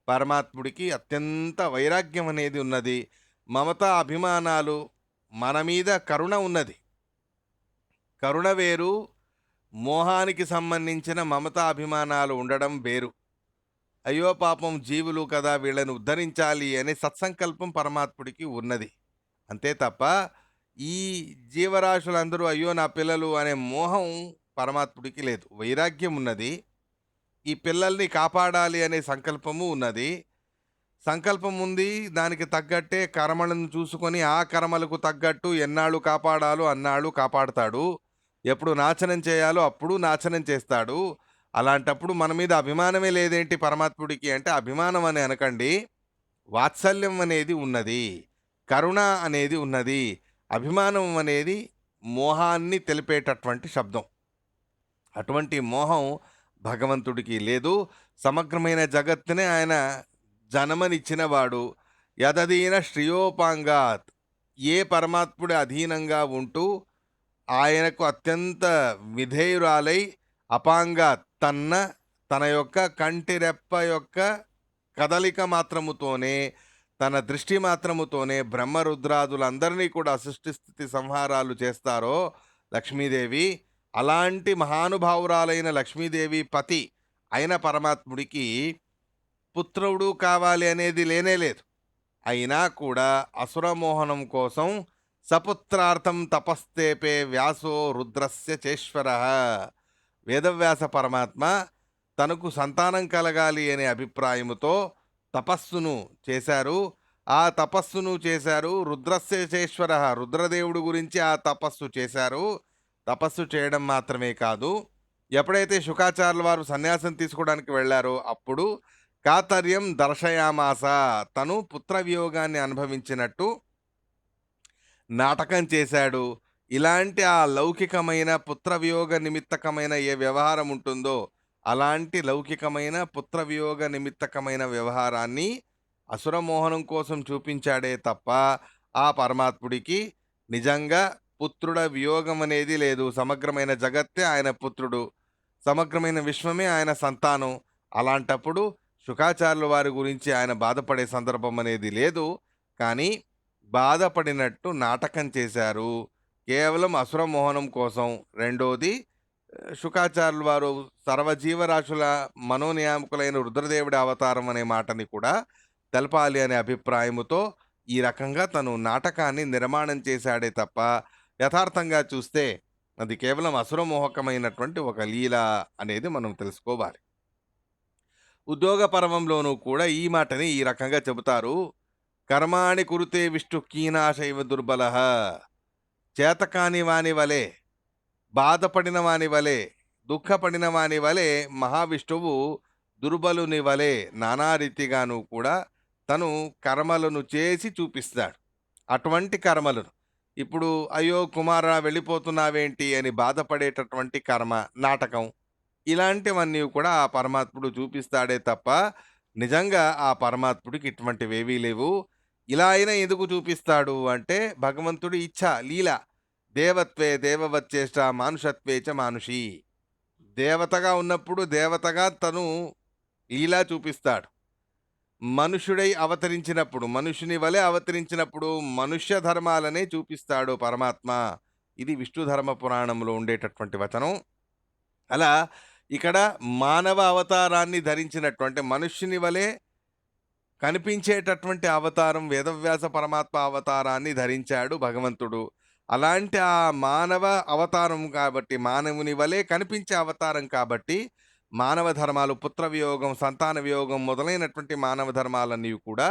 పరమాత్ముడికి అత్యంత వైరాగ్యం అనేది ఉన్నది, మమత అభిమానాలు, మన మీద కరుణ ఉన్నది. కరుణ వేరు, మోహానికి సంబంధించిన మమత అభిమానాలు ఉండడం వేరు. అయ్యో పాపం జీవులు కదా, వీళ్ళని ఉద్ధరించాలి అనే సత్సంకల్పం పరమాత్ముడికి ఉన్నది. అంతే తప్ప ఈ జీవరాశులందరూ అయ్యో నా పిల్లలు అనే మోహం పరమాత్ముడికి లేదు. వైరాగ్యం ఉన్నది, ఈ పిల్లల్ని కాపాడాలి అనే సంకల్పము ఉన్నది. సంకల్పం ఉంది, దానికి తగ్గట్టే కర్మలను చూసుకొని ఆ కర్మలకు తగ్గట్టు ఎన్నాళ్ళు కాపాడాలో అన్నాళ్ళు కాపాడుతాడు, ఎప్పుడు నాశనం చేయాలో అప్పుడు నాశనం చేస్తాడు. అలాంటప్పుడు మన మీద అభిమానమే లేదేంటి పరమాత్ముడికి అంటే, అభిమానం అని అనకండి, వాత్సల్యం అనేది ఉన్నది, కరుణ అనేది ఉన్నది. అభిమానం అనేది మోహాన్ని తెలిపేటటువంటి శబ్దం. అటువంటి మోహం భగవంతుడికి లేదు. సమగ్రమైన జగత్తునే ఆయన జనమనిచ్చినవాడు. యదధీన శ్రియోపాంగాత్, ఏ పరమాత్ముడి అధీనంగా ఉంటూ ఆయనకు అత్యంత విధేయురాలై అపాంగా తన యొక్క కంటిరెప్ప యొక్క కదలిక మాత్రముతోనే, తన దృష్టి మాత్రముతోనే బ్రహ్మరుద్రాదులందరినీ కూడా సృష్టి స్థితి సంహారాలు చేస్తారో లక్ష్మీదేవి, అలాంటి మహానుభావురాలైన లక్ష్మీదేవి పతి అయిన పరమాత్ముడికి పుత్రుడు కావాలి అనేది లేనే లేదు. అయినా కూడా అసురమోహనం కోసం సపుత్రార్థం తపస్తేపే వ్యాసో రుద్రస్య చేశ్వర. వేదవ్యాస పరమాత్మ తనకు సంతానం కలగాలి అనే అభిప్రాయముతో తపస్సును చేశారు. ఆ తపస్సును చేశారు. రుద్రస్య చేశ్వర, రుద్రదేవుడు గురించి ఆ తపస్సు చేశారు. తపస్సు చేయడం మాత్రమే కాదు, ఎప్పుడైతే శుకాచార్యుల వారు సన్యాసం తీసుకోవడానికి వెళ్ళారో అప్పుడు కాతర్యం దర్శయామాస, తను పుత్రవియోగాన్ని అనుభవించినట్టు నాటకం చేశాడు. ఇలాంటి ఆ లౌకికమైన పుత్రవియోగ నిమిత్తకమైన ఏ వ్యవహారం ఉంటుందో అలాంటి లౌకికమైన పుత్రవియోగ నిమిత్తకమైన వ్యవహారాన్ని అసురమోహనం కోసం చూపించాడే తప్ప ఆ పరమాత్ముడికి నిజంగా పుత్రుడ వియోగం అనేది లేదు. సమగ్రమైన జగత్తే ఆయన పుత్రుడు, సమగ్రమైన విశ్వమే ఆయన సంతానం. అలాంటప్పుడు శుకాచార్యుల వారి గురించి ఆయన బాధపడే సందర్భం అనేది లేదు. కానీ బాధపడినట్టు నాటకం చేశారు కేవలం అసురమోహనం కోసం. రెండోది, శుకాచార్యుల వారు సర్వజీవరాశుల మనోనియామకులైన రుద్రదేవుడి అవతారం అనే మాటని కూడా తెలపాలి అనే అభిప్రాయముతో ఈ రకంగా తను నాటకాన్ని నిర్మాణం చేశాడే తప్ప యథార్థంగా చూస్తే అది కేవలం అసురమోహకమైనటువంటి ఒక లీల అనేది మనం తెలుసుకోవాలి. ఉద్యోగ పర్వంలోనూ కూడా ఈ మాటని ఈ రకంగా చెబుతారు. కర్మాణి కురుతే విష్ణు కీనాశైవ దుర్బల, చేతకాని వాని వలె, బాధపడిన వాని వలె, దుఃఖపడిన వాని వలె మహావిష్ణువు దుర్బలుని వలె నానారీతిగాను కూడా తను కర్మలను చేసి చూపిస్తాడు. అటువంటి కర్మలను ఇప్పుడు అయ్యో కుమారా వెళ్ళిపోతున్నావేంటి అని బాధపడేటటువంటి కర్మ, నాటకం, ఇలాంటివన్నీ కూడా ఆ పరమాత్ముడు చూపిస్తాడే తప్ప నిజంగా ఆ పరమాత్ముడికి ఇటువంటివేవీ లేవు. ఇలా అయినా ఎందుకు చూపిస్తాడు అంటే భగవంతుడి ఇచ్ఛ, లీల. దేవత్వే దేవవచ్చేష్ట మానుషత్వే చ మానుషి. దేవతగా ఉన్నప్పుడు దేవతగా తను లీలా చూపిస్తాడు. మనుషుడై అవతరించినప్పుడు, మనుషుని వలె అవతరించినప్పుడు మనుష్య ధర్మాలనే చూపిస్తాడు పరమాత్మ. ఇది విష్ణు ధర్మ పురాణంలో ఉండేటటువంటి వచనం. అలా ఇక్కడ మానవ అవతారాన్ని ధరించినటువంటి మనుష్యుని వలె కనిపించేటటువంటి అవతారం వేదవ్యాస పరమాత్మ అవతారాన్ని ధరించాడు భగవంతుడు. అలాంటి ఆ మానవ అవతారం కాబట్టి, మానవుని వలె కనిపించే అవతారం కాబట్టి మానవ ధర్మాలు, పుత్ర వియోగం, సంతాన వియోగం మొదలైనటువంటి మానవ ధర్మాలన్నీ కూడా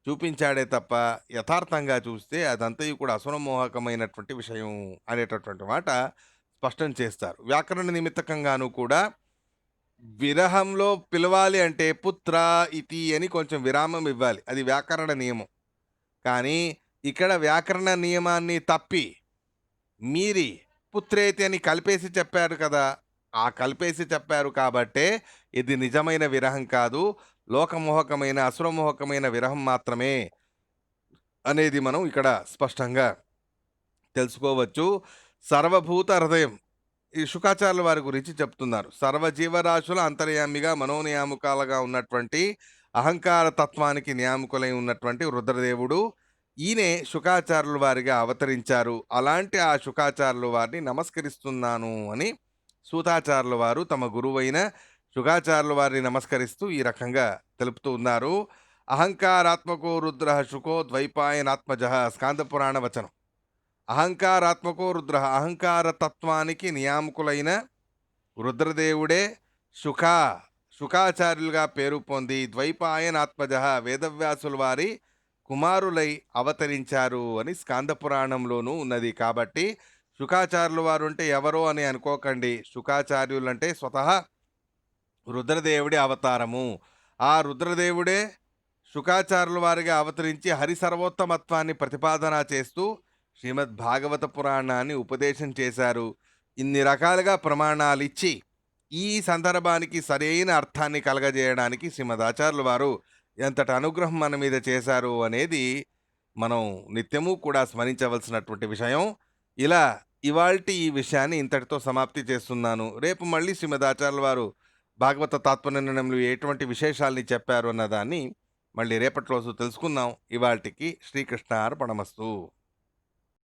చూపించాడే తప్ప యథార్థంగా చూస్తే అదంతయు కూడా అసురమోహకమైనటువంటి విషయం అనేటటువంటి మాట స్పష్టం చేస్తారు. వ్యాకరణ నిమిత్తకంగాను కూడా విరహంలో పిలవాలి అంటే పుత్ర ఇతి అని కొంచెం విరామం ఇవ్వాలి, అది వ్యాకరణ నియమం. కానీ ఇక్కడ వ్యాకరణ నియమాన్ని తప్పి మీరి పుత్రేతి అని కలిపేసి చెప్పారు కదా. ఆ కలిపేసి చెప్పారు కాబట్టే ఇది నిజమైన విరహం కాదు, లోకమోహకమైన అసురమోహకమైన విరహం మాత్రమే అనేది మనం ఇక్కడ స్పష్టంగా తెలుసుకోవచ్చు. సర్వభూత హృదయం, ఈ శుకాచార్యుల వారి గురించి చెప్తున్నారు. సర్వజీవరాశుల అంతర్యామిగా మనోనియామకాలుగా ఉన్నటువంటి అహంకార తత్వానికి నియామకులై ఉన్నటువంటి రుద్రదేవుడు, ఈయనే శుకాచార్యుల వారిగా అవతరించారు. అలాంటి ఆ శుకాచార్యుల వారిని నమస్కరిస్తున్నాను అని సూతాచార్యుల వారు తమ గురువైన శుకాచార్యుల వారిని నమస్కరిస్తూ ఈ రకంగా తెలుపుతూ ఉన్నారు. అహంకారాత్మకో రుద్ర శుకో ద్వైపాయనాత్మజ, స్కాంద పురాణ వచనం. అహంకారాత్మకో రుద్ర, అహంకార తత్వానికి నియామకులైన రుద్రదేవుడే శుకాచార్యులుగా పేరు పొంది ద్వైపాయనాత్మజ, వేదవ్యాసుల వారి కుమారులై అవతరించారు అని స్కాంద పురాణంలోనూ ఉన్నది. కాబట్టి శుకాచార్యుల వారు అంటే ఎవరో అని అనుకోకండి. శుకాచార్యులు అంటే స్వతహా రుద్రదేవుడి అవతారము. ఆ రుద్రదేవుడే శుకాచార్యుల వారిగా అవతరించి హరి సర్వోత్తమత్వాన్ని ప్రతిపాదన చేస్తూ శ్రీమద్ భాగవత పురాణాన్ని ఉపదేశం చేశారు. ఇన్ని రకాలుగా ప్రమాణాలిచ్చి ఈ సందర్భానికి సరైన అర్థాన్ని కలగజేయడానికి శ్రీమదాచార్యుల వారు ఎంతటి అనుగ్రహం మన మీద చేశారు అనేది మనం నిత్యము కూడా స్మరించవలసినటువంటి విషయం. ఇలా ఇవాల్టి ఈ విషయాన్ని ఇంతటితో సమాప్తి చేస్తున్నాను. రేపు మళ్ళీ శ్రీమదాచార్యుల వారు భాగవత తాత్పర్యంలో ఎటువంటి విశేషాల్ని చెప్పారు అన్నదాన్ని మళ్ళీ రేపటి రోజు తెలుసుకుందాం. ఇవాల్టికి శ్రీకృష్ణ అర్పణమస్తు.